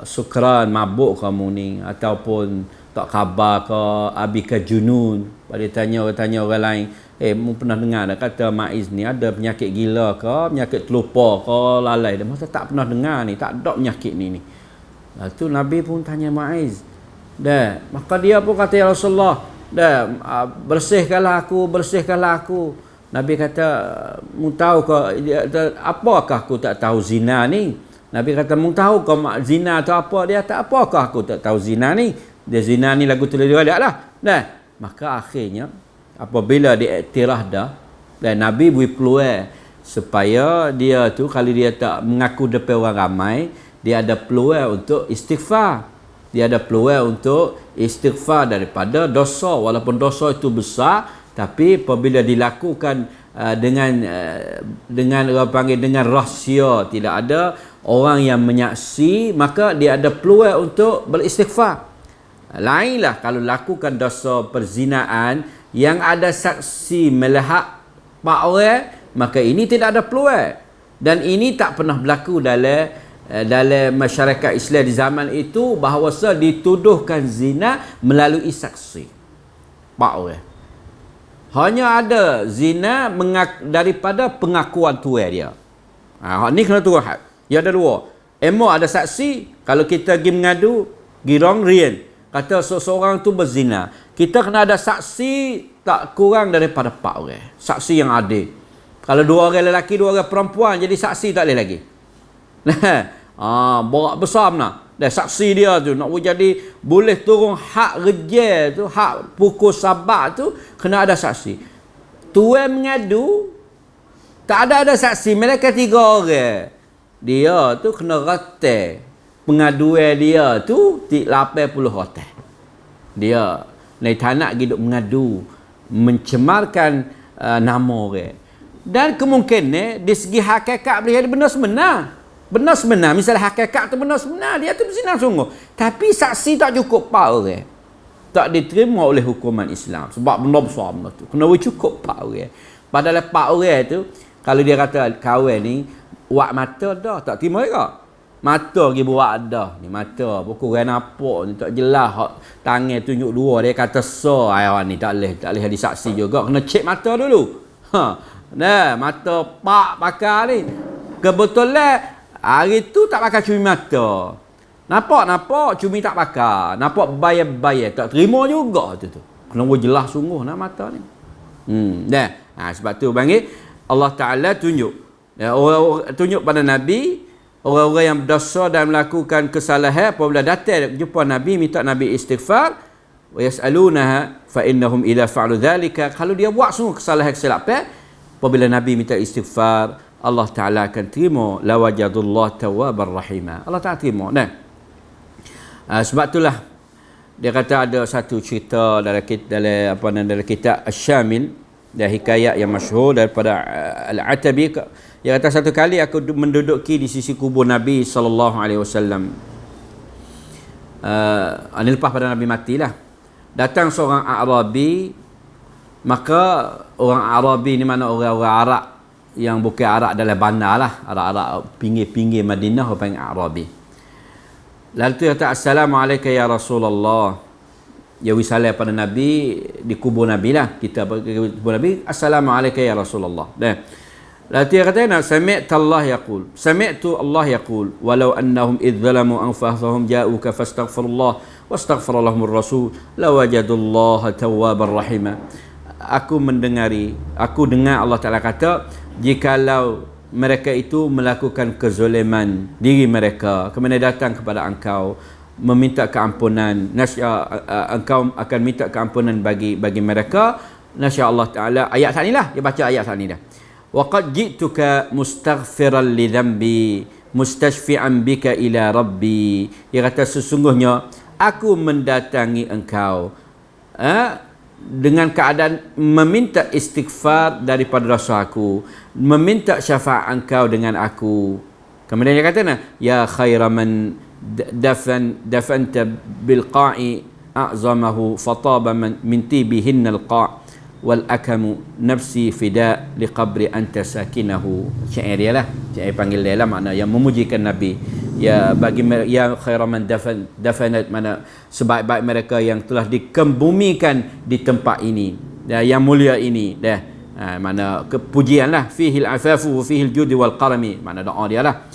sukran mabuk kamu ni, ataupun tak khabar ke, abi ke junun. Pada tanya orang lain, mu pernah dengar tak kata Maiz ni ada penyakit gila ke, penyakit terlupa ke, lalai dah. Masa tak pernah dengar ni, tak ada penyakit ni. Lepas tu Nabi pun tanya Maiz. Dah, maka dia pun kata, ya Rasulullah, dah bersihkanlah aku. Nabi kata, mu tahu ke apakah aku tak tahu zina ni? Nabi kata, mu tahu ke zina tu apa? Dia tak, apakah aku tak tahu zina ni? Dia zina ni lagu tulis dia lah. Dah, maka akhirnya apabila dia iktiraf dah, dan Nabi beri peluang supaya dia tu kalau dia tak mengaku depan orang ramai, dia ada peluang untuk istighfar. Dia ada peluang untuk istighfar daripada dosa, walaupun dosa itu besar, tapi apabila dilakukan dengan orang panggil dengan rahsia, tidak ada orang yang menyaksi, maka dia ada peluang untuk beristighfar. Lainlah kalau lakukan dosa perzinaan yang ada saksi melahap 4 orang, maka ini tidak ada peluang. Dan ini tak pernah berlaku dalam masyarakat Islam di zaman itu, bahawa dituduhkan zina melalui saksi 4 orang. Hanya ada zina daripada pengakuan tuan dia. Ni kena turun had. Ya ada 2. Ada saksi, kalau kita pergi mengadu, girong rian, kata seseorang tu berzina, kita kena ada saksi tak kurang daripada 4 orang. Saksi yang adil. Kalau 2 orang lelaki, 2 orang perempuan, jadi saksi tak boleh lagi. Borak besar benar. Dan saksi dia tu nak jadi boleh turun hak rejal tu, hak pukul sabak tu, kena ada saksi. Tuan mengadu, tak ada saksi, mereka 3 orang. Dia tu kena rata. Pengaduan dia tu 80 rotan. Dia tak nak hidup mengadu, mencemarkan nama orang. Dan kemungkinan di segi hakikat boleh jadi benar sebenar. Misalnya hakikat tu benar sebenar, dia tu berzina sungguh. Tapi saksi tak cukup 4 orang. Tak diterima oleh hukuman Islam. Sebab benda besar benda tu. Kena cukup 4 orang. Padahal 4 orang tu, kalau dia kata kawan ni, wak mata dah, tak terima juga. Mata pergi buat dah. Ni mata pukul orang nampak ni tak jelas. Tangan tunjuk 2, dia kata ayah ni tak boleh ada saksi juga. Kena cek mata dulu. Nah, mata pak pakar ni. Kebetulan hari tu tak pakai cumi mata. Nampak cumi tak pakai. Nampak bayar tak terima juga tu. Kena jelas sungguh nak mata ni. Sebab tu panggil Allah Taala tunjuk. Tunjuk pada Nabi, orang-orang yang berdosa dan melakukan kesalahan, apabila datang jumpa Nabi, minta Nabi istighfar, wa yas'alunaha fa innahum idza fa'alu dhalika, kalau dia buat semua kesalahan, apabila Nabi minta istighfar, Allah Taala akan terima, la wajadullah tawwabar rahima. Allah Taala terima. Sebab itulah dia kata ada satu cerita dalam kitab Asy-Syamil, dan hikayat yang masyhur daripada Al-Atabi. Dia kata satu kali aku menduduki di sisi kubur Nabi SAW. Ini lepas pada Nabi matilah. Datang seorang Arabi. Maka orang Arabi ni mana orang-orang Arab yang bukan Arab dalam bandar lah. Arab-Arab pinggir-pinggir Madinah orang panggil Arabi. Lalu dia kata, Assalamualaikum ya Rasulullah. Dia wisalah pada Nabi, di kubur Nabi lah. Kita pergi kubur Nabi, Assalamualaikum ya Rasulullah. Lalu dia kata, Sami'tu Allah yaqul, walau annahum idh zalamu anfusahum ja'uka fastaghfirullah wastaghfirallahumur rasul lawajadullaha tawwabar rahima. Aku dengar Allah Ta'ala kata, jikalau mereka itu melakukan kezaliman diri mereka, kemudian datang kepada engkau meminta keampunan, engkau akan minta keampunan bagi mereka, nasya Allah Ta'ala. Ayat saat ni lah, dia baca ayat saat ni dah. Wa qad ji'tuka mustaghfiran li dhanbi mustashfi'an bika ila rabbi. Dia kata sesungguhnya aku mendatangi engkau dengan keadaan meminta istighfar daripada dosa aku, meminta syafaat engkau dengan aku. Kemudian dia kata ya khairaman dafanta bil qa'i a'zamahu fataba min tibihinna al qa' wal akamu nafsi fida liqabri anta sakinahu. Syair dia lah, syair panggil dia lah, makna yang memujikan Nabi, ya bagi ya khairaman dafanat, mana sebaik-baik mereka yang telah dikebumikan di tempat ini, yang mulia ini dah. Mana kepujian lah, fihil afafu fihil judi wal qarami, mana doa dia lah.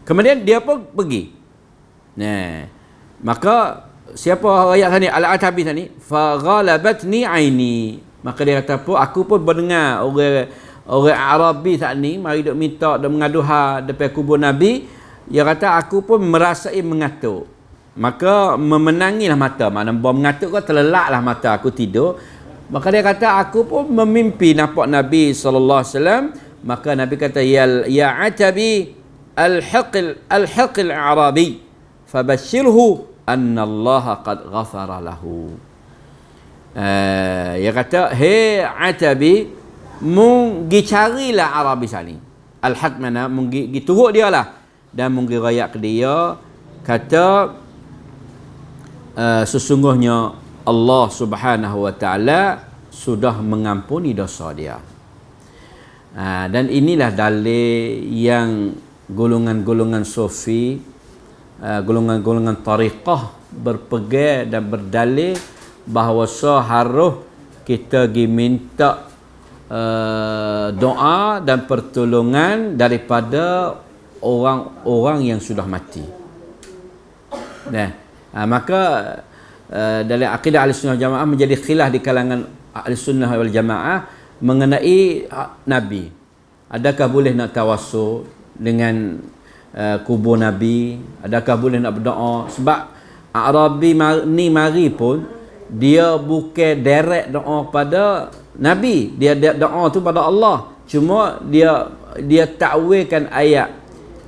Kemudian dia pun pergi. Nah, maka siapa ayat tadi Al-Atabi tadi, fa ghalabatni aini, maka dia kata apa, aku pun mendengar orang Arabi tak ni mari duk minta duk mengaduha depan kubur Nabi. Dia kata aku pun merasai mengatuk, maka memenangilah mata, mana bom mengatuk kau terlelaklah mata aku tidur. Maka dia kata aku pun memimpi nampak Nabi sallallahu alaihi wasallam. Maka Nabi kata ya Atabi al-haqil Arabi fabashirhu anna Allah qad ghafara lahu. Dia kata, hey Atabi, mung gi carilah Arabi sani. Al-haq mana mung gi turut dia lah, dan mung gi rayak ke dia, kata sesungguhnya Allah Subhanahu wa taala sudah mengampuni dosa dia. Dan inilah dalil yang golongan-golongan sufi, golongan-golongan tariqah berpegang dan berdalil bahawa harus kita pergi minta doa dan pertolongan daripada orang-orang yang sudah mati. Maka dalam akidah Ahlussunnah wal Jamaah menjadi khilaf di kalangan Ahlussunnah wal Jamaah mengenai Nabi. Adakah boleh nak tawassul dengan kubur Nabi? Adakah boleh nak berdoa? Sebab Arabi ni mari pun dia bukan direct doa pada Nabi, dia doa tu pada Allah. Cuma dia takwilkan ayat.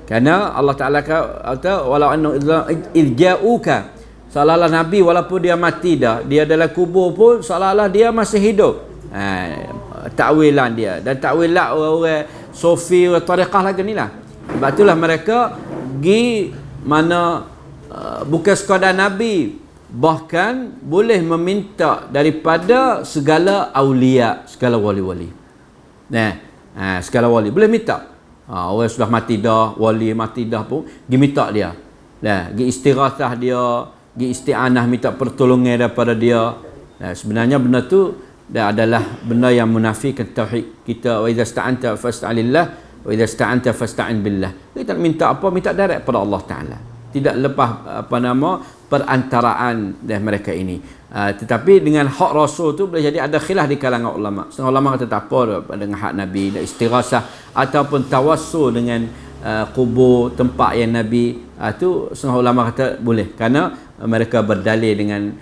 Kerana Allah Taala kata walau anna idja'uka, seolah-olah Nabi walaupun dia mati dah, dia dalam kubur pun seolah-olah dia masih hidup. Takwilan dia, dan takwilan orang-orang sufi, orang tariqah lagi ni lah. Sebab itulah mereka pergi mana bukan sekadar Nabi, bahkan boleh meminta daripada segala aulia, segala wali-wali. Segala wali boleh minta. Orang sudah mati dah, wali mati dah pun pergi minta dia. Pergi istighathah dia, pergi isti'anah minta pertolongan daripada dia. Sebenarnya benda tu adalah benda yang munafikan tauhid kita. Wa idza sta'anta fasta'ilillah wa idza sta'anta fasta'in billah. Kita minta apa? Minta direct pada Allah Taala. Tidak lepas perantaraan mereka ini. Tetapi dengan hak Rasul tu boleh jadi ada khilaf di kalangan ulama. Setengah ulama kata tak apa dengan hak Nabi, istighasah ataupun tawassul dengan kubur tempat yang Nabi, tu setengah ulama kata boleh, kerana mereka berdalil dengan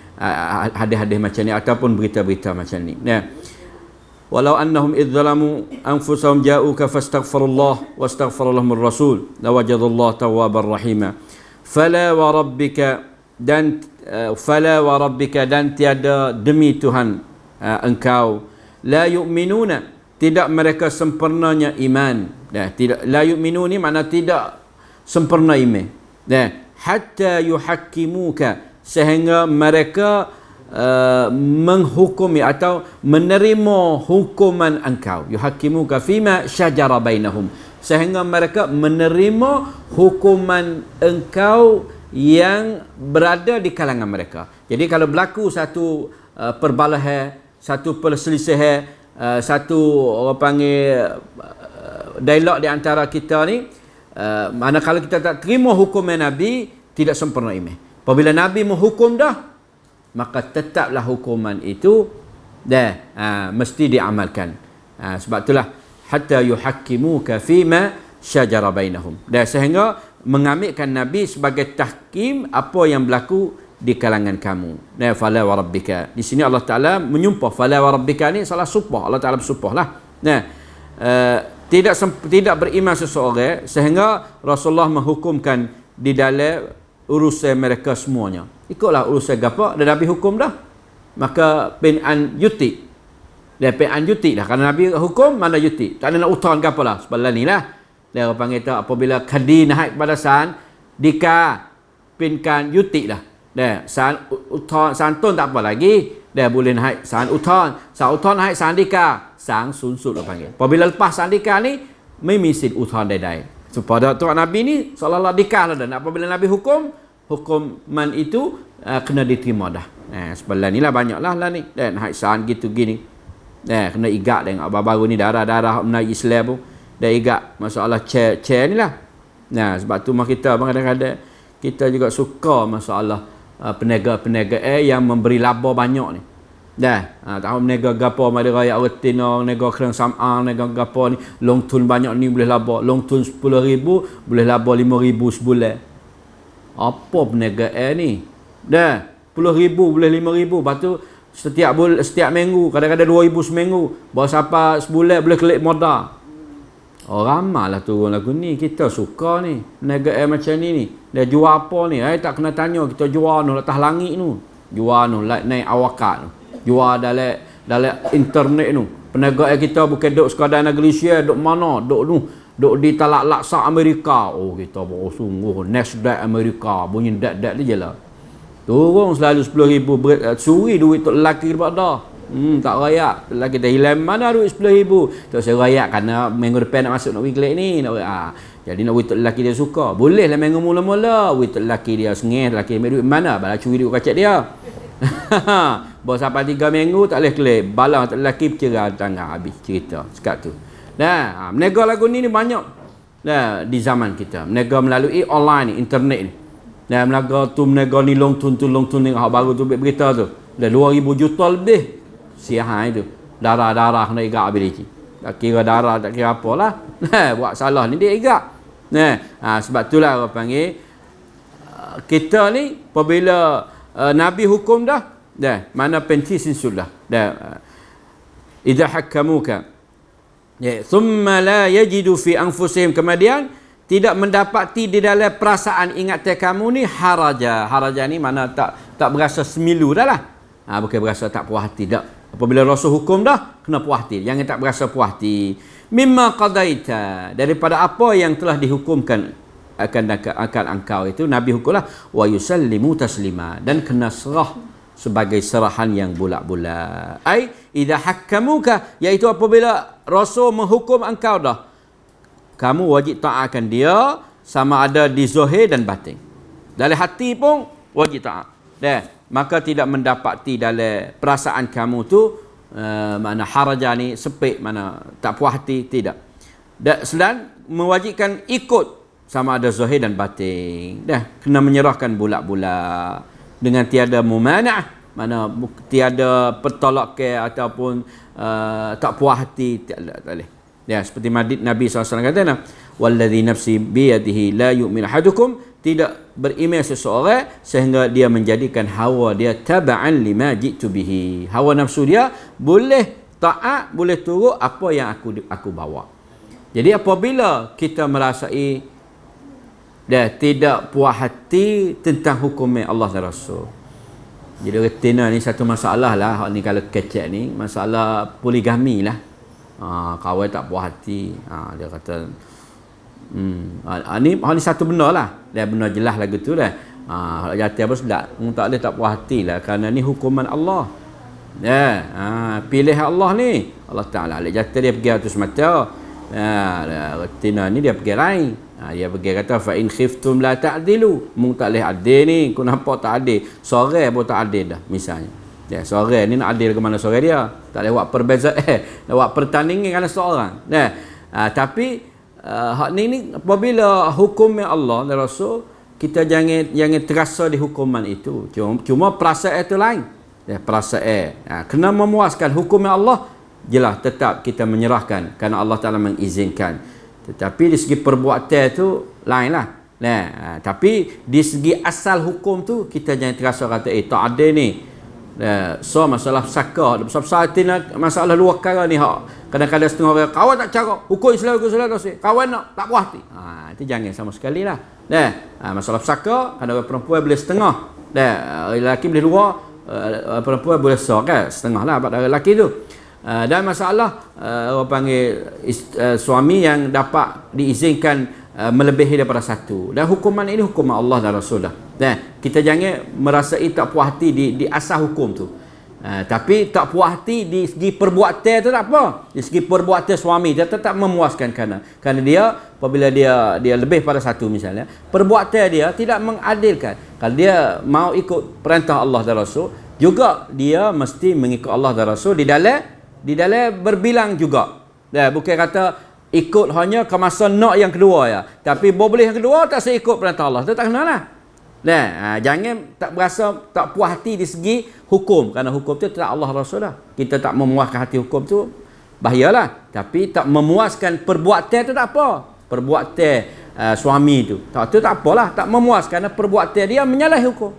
hadis-hadis macam ni ataupun berita-berita macam ni. Walau annahum idh zalamu anfusahum ja'uka fastaghfirullah wastaghfirallahumur rasul lawajadallahu tawwabar rahima. Fala wa rabbika dan tiada demi Tuhan engkau, la yu'minuna, tidak mereka sempurnanya iman. Tidak, la yu'minu ni makna tidak sempurna iman. Hatta yuhakkimuka, sehingga mereka menghukumi atau menerima hukuman engkau. Yuhakkimuka fima syajara bainahum, sehingga mereka menerima hukuman engkau yang berada di kalangan mereka. Jadi kalau berlaku satu perbalahan, satu perselisihan, satu orang panggil dialog di antara kita ni, manakala kita tak terima hukuman Nabi, tidak sempurna iman. Apabila Nabi menghukum dah, maka tetaplah hukuman itu mesti diamalkan. Sebab itulah hatta yuhakkimuka fima syajara bainahum, sehingga mengambilkan Nabi sebagai tahkim apa yang berlaku di kalangan kamu. Fala wa rabbika, di sini Allah Taala menyumpah. Fala wa rabbika ni salah sumpah, Allah Taala bersumpah lah. Tidak beriman seseorang sehingga Rasulullah menghukumkan di dalam urusan mereka semuanya. Ikutlah urusan gapo dah Nabi hukum dah, maka pin'an yuti. Dia pin'an yuti dah, kerana Nabi hukum mana yuti. Tak ada nak utan gapo lah. Sebelah ni lah. Dia orang panggil tak, apabila kadi naik pada san, dika pinkan yuti dah. Dia san utan santun tak apa lagi. Dia boleh naik san utan. San utan naik san dika, sang sunsut orang panggil. Apabila lepas san dika ni, memisid utan dadai. Supaya tu Nabi ni seolah-olah dikah dah. Apabila Nabi hukuman itu kena diterima dah. Sebelah ni lah banyak lah ni. Dan haisan gitu gini. Kena igat tengok baru ni darah-darah menaik Islam pun. Dah igat masalah chair ni lah. Sebab tu kita kadang-kadang kita juga suka masalah peniaga-peniaga yang memberi laba banyak ni. Tahu peniaga gapo mari raya retina, peniaga kerang sam'ang, peniaga gapo ni long tun banyak ni boleh laba. Long tun 10,000 boleh laba 5,000 sebulan. Apa peniaga ni? 10,000 boleh 5,000. Lepas tu setiap minggu, kadang-kadang 2,000 seminggu. Baru sampai sebulan boleh kelik modal. Ramai lah turun lagu ni. Kita suka ni. Peniaga macam ni. Dia jual apa ni? Tak kena tanya. Kita jual ni atas langit tu. Jual ni naik awakat tu. Jual dalam internet tu. Peniaga kita bukan duduk sekadar negeri Malaysia. Duduk mana? Duduk di Talak Laksa Amerika. Kita baru sungguh. Nasdaq Amerika. Bunyi dat-dat dia je lah. Turun selalu 10,000. Suri duit tu lelaki daripada. Tak rayak. Lelaki dah hilang mana duit 10,000. Tak saya rayak kerana minggu depan nak masuk nak pergi kelik ni. Jadi nak duit lelaki dia suka. Boleh lah minggu mula-mula. Duit lelaki dia sengih. Lelaki ambil duit mana? Balas curi duit kacak dia. Baru sampai 3 minggu tak boleh kelik. Balas lelaki bercerai tangan habis cerita. Sekat tu. Meniaga lagu ni banyak. Di zaman kita. Meniaga melalui online ni. Internet ni. Meniaga tu meniaga ni long tun ni. Baru tu berita tu. Dah 2,000 juta lebih. Siahai tu. Darah-darah nak igak habis lagi. Tak kira darah, tak kira apalah. Buat salah ni dia igak. Sebab itulah orang panggil kita ni apabila Nabi hukum dah. Mana penci sinsulah. Idza hakkamuka. Thumma la yajidu fi anfusihim, kemudian tidak mendapati di dalam perasaan ingatan kamu ni haraja. Haraja ni mana tak berasa semilu dah lah. Bukan berasa tak puas hati tak. Apabila Rasul hukum dah, kena puas hati. Jangan tak berasa puas hati. Mimma qadaita, daripada apa yang telah dihukumkan akan engkau itu, Nabi hukumlah wa yusallimu taslima, dan kena serah sebagai serahan yang bulat-bulat. Idza hakkamuka, iaitu apabila Rasul menghukum engkau dah, kamu wajib taatkan dia sama ada di zahir dan batin. Dalam hati pun wajib taat. Maka tidak mendapati dalam perasaan kamu tu mana haraja ni sepik, mana tak puas hati, tidak. Dan mewajibkan ikut sama ada zahir dan batin. Kena menyerahkan bulat-bulat dengan tiada mumana'ah, mana tiada pertolak ke ataupun tak puas hati, tak boleh. Seperti Nabi SAW kata, wallazi nafsi biyadihi la yu'min ahadukum, tidak beriman seseorang sehingga dia menjadikan hawa dia taba'an lima jitu bihi. Hawa nafsu dia boleh taat, boleh turut apa yang aku bawa. Jadi apabila kita merasai tidak puas hati tentang hukum Allah dan Rasul. Jadi retina ni satu masalah lah. Ni kalau kecek ni masalah poligami lah. Kawan tak puas hati. Dia kata ni satu benda lah. Dia benda jelas lagu tu dah. Kalau jatuh apa sedap. Tak boleh tak puas hati lah. Kerana ni hukuman Allah. Pilih Allah ni. Allah Ta'ala. Dia jatuh dia pergi atas mata. Retina ni dia pergi lain. Dia pergi kata fa in khiftum la ta'dilu. Mung tak boleh adil ni. Kau nampak tak adil. Sore pun tak adil dah misalnya. Sore ni nak adil ke mana sore dia. Tak boleh buat perbezaan. Nak buat pertandingan kerana seorang. Tapi hak ni apabila hukumnya Allah dan Rasul, kita jangan terasa di hukuman itu. Cuma perasaan itu lain. Perasaan. Kena memuaskan hukumnya Allah, jelas tetap kita menyerahkan kerana Allah Ta'ala mengizinkan. Tetapi di segi perbuatan itu lain lah. Tapi di segi asal hukum tu kita jangan terasa kata tak ada ni. So masalah sakar, masalah luar perkara ni hak. Kadang-kadang setengah orang kawan tak cara hukum Islam kawan nak tak puas hati. Itu jangan sama sekali lah. Masalah sakar, kadang-kadang perempuan boleh setengah. Lelaki boleh dua, perempuan boleh kan setengah lah pada lelaki tu. Dan masalah orang panggil suami yang dapat diizinkan melebihi daripada satu. Dan hukuman ini hukuman Allah dan Rasul dah. Kita jangan merasai tak puas hati di asal hukum tu. Tapi tak puas hati di segi perbuatan tu tak apa. Di segi perbuatan suami dia tetap memuaskan kerana dia apabila dia lebih pada satu misalnya, perbuatan dia tidak mengadilkan. Kalau dia mau ikut perintah Allah dan Rasul, juga dia mesti mengikut Allah dan Rasul di dalam berbilang juga. Bukan kata ikut hanya ke masa nak yang kedua ya. Tapi boleh yang kedua tak saya ikut perintah Allah. Tu tak kena lah. Jangan tak berasa tak puas hati di segi hukum, kerana hukum tu tak Allah Rasul dah. Kita tak memuaskan hati hukum tu bahayalah. Tapi tak memuaskan perbuatan tu tak apa. Perbuatan suami tu tak apalah, tak memuaskan kerana perbuatan dia menyalahi hukum.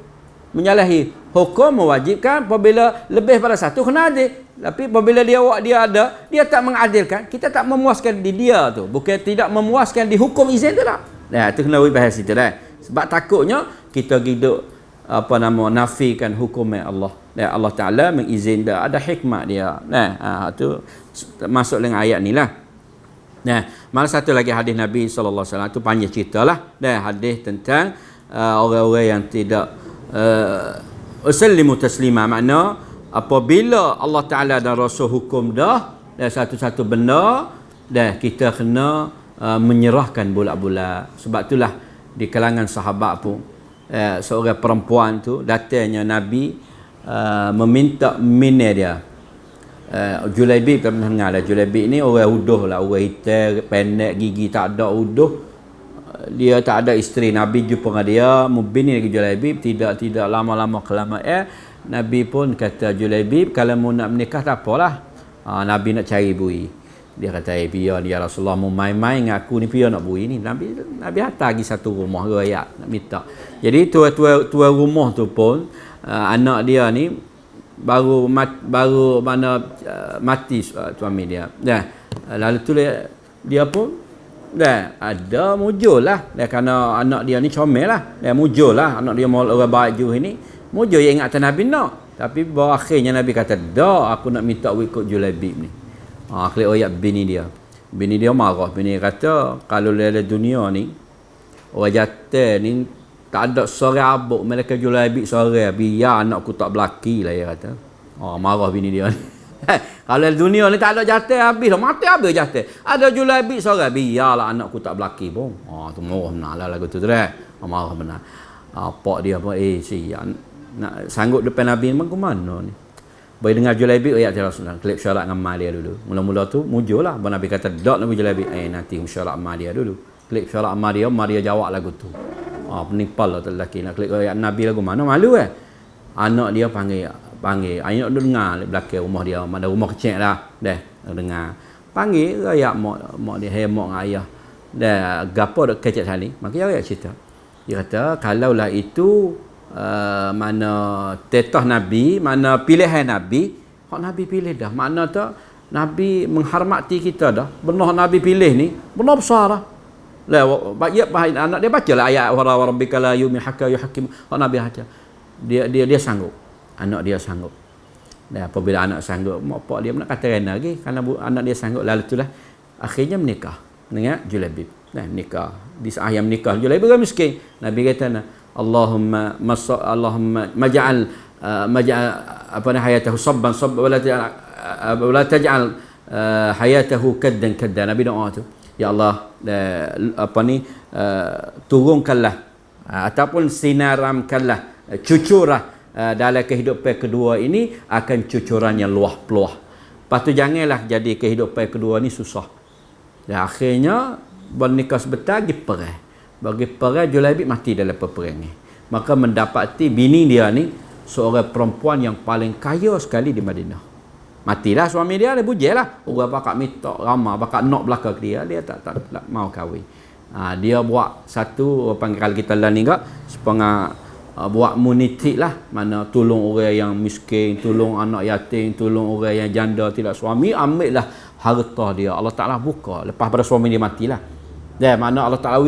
Menyalahi hukum mewajibkan apabila lebih pada satu kena adil. Tapi apabila dia ada, dia tak mengadilkan, kita tak memuaskan di dia tu. Bukan tidak memuaskan di hukum izin tu tak. Tu kena bahas itu dah. Sebab takutnya kita hidup nafikan hukum Allah. Allah Taala mengizinkan, ada hikmat dia. Tu masuk dengan ayat ni lah. Malah satu lagi hadis Nabi sallallahu alaihi wasallam tu panjang ceritalah. Hadis tentang orang-orang yang tidak usallimu taslima, makna apabila Allah Taala dan Rasul hukum dah satu-satu benda kita kena menyerahkan bulat-bulat. Sebab itulah di kalangan sahabat pun seorang perempuan tu datangnya Nabi meminta minyak dia. Julaibib, tak pernah dengar lah. Julaibib ni orang uduh lah, orang hitam, pendek, gigi tak ada, uduh. Dia tak ada isteri. Nabi jumpa dengan dia, bini lagi Julaibib, tidak lama-lama kelamaan Nabi pun kata Julaibib, kalau mau nak menikah tak apalah. Nabi nak cari bui. Dia kata, biar dia Rasulullah mau main-main dengan aku ni, biar nak bui ni. Nabi hantar lagi satu rumah rakyat nak minta. Jadi tua rumah tu pun anak dia ni baru mati suami dia. Lalu tu dia pun ada mujur lah. Kerana anak dia ni comel lah. Mujur lah. Anak dia mau orang baik juga ni. Mujur yang ingat Nabi nak. Tapi bahawa akhirnya Nabi kata, dah aku nak minta ikut Julaibib ni. Klik ayat bini dia. Bini dia marah. Bini dia kata, kalau dalam dunia ni, orang jatuh ni, tak ada seorang abuk mereka Julaibib seorang. Biar anakku tak berlaki lah, dia kata. Marah bini dia ni. Kalau dunia ni tak ada jatuh, habis lah. Mati habis jatuh. Ada Julaibib seorang. Biarlah anakku tak berlaki pun. Tu marah benar lah lagu tu. Marah benar. Pak dia pun, siap. Nak sanggup depan Nabi ni ke mana ni? Boleh dengar Julaibib ayat Rasulullah. Klik syarat dengan mak dia dulu. Mula-mula tu mujur lah. Nabi kata, dok Nabi Julaibib. Nanti syarat mak dia dulu. Klik syarat mak dia jawab lagu tu. Penipal lah lelaki. Nak klik ayat Nabi lagu mana? Malu Anak dia panggil. Anak dia dengar belakang rumah dia. Ada rumah kecil lah. Dengar. Panggil ayat mak dia. Mak dengan ayah. Gapo dek kecil sekali. Maka ayat cerita. Dia kata, kalaulah itu mana tetah Nabi, mana pilihan Nabi, hak Nabi pilih dah. Makna tu Nabi menghormati kita dah. Benar Nabi pilih ni, benar besar lah. Anak dia baca lah ayat wa rabbika la yu'minu hatta yuhakkimu. Hak Nabi baca. Dia sanggup. Anak dia sanggup. Apabila anak sanggup, mak pak dia nak kata rena lagi kerana anak dia sanggup. Lalu itulah akhirnya menikah dengan Julaibib. Menikah. Di saat yang menikah Julaibib kan miskin. Nabi kata Allahumma maj'al hayatahu sabban wala taj'al hayatahu kaddan. Nabi doa tu, ya Allah, turunkanlah ataupun sinaramkanlah, cucurlah dalam kehidupan kedua ini akan cucuran yang luah peluah. Lepas tu janganlah jadi kehidupan kedua ni susah. Dan akhirnya bernikah sebentar pergi perang. Bagi perang, Julaibib mati dalam peperangan ni. Maka mendapati bini dia ni seorang perempuan yang paling kaya sekali di Madinah. Matilah suami dia bujel lah. Orang bakal minta ramah, bakal nak belakang dia tak mau kahwin. Dia buat satu, panggil kalau kita lah ni enggak, supaya buat munitik lah. Mana tolong orang yang miskin, tolong anak yatim, tolong orang yang janda tidak suami, ambil lah harta dia. Allah Ta'ala buka lepas pada suami dia matilah. Mana Allah Ta'ala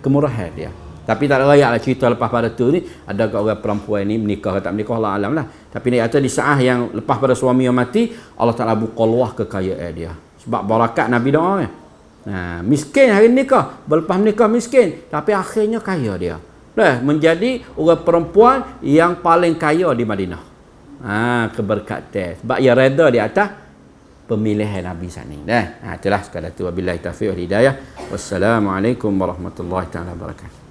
kemurahan dia. Tapi tak ada rakyat lah cerita lepas pada tu ni, adakah orang perempuan ni menikah atau tak menikah, Allah alam lah. Tapi ni kata di saat yang lepas pada suami yang mati, Allah Ta'ala buka luah kekayaan dia. Sebab barakat Nabi doa miskin hari nikah, berlepas menikah miskin, tapi akhirnya kaya dia. Menjadi orang perempuan yang paling kaya di Madinah. keberkatan. Sebab ia reda di atas pemilihan Nabi sana. Itulah sekadar tu. Wabillahi taufiq wal hidayah. Wassalamualaikum warahmatullahi taala wabarakatuh.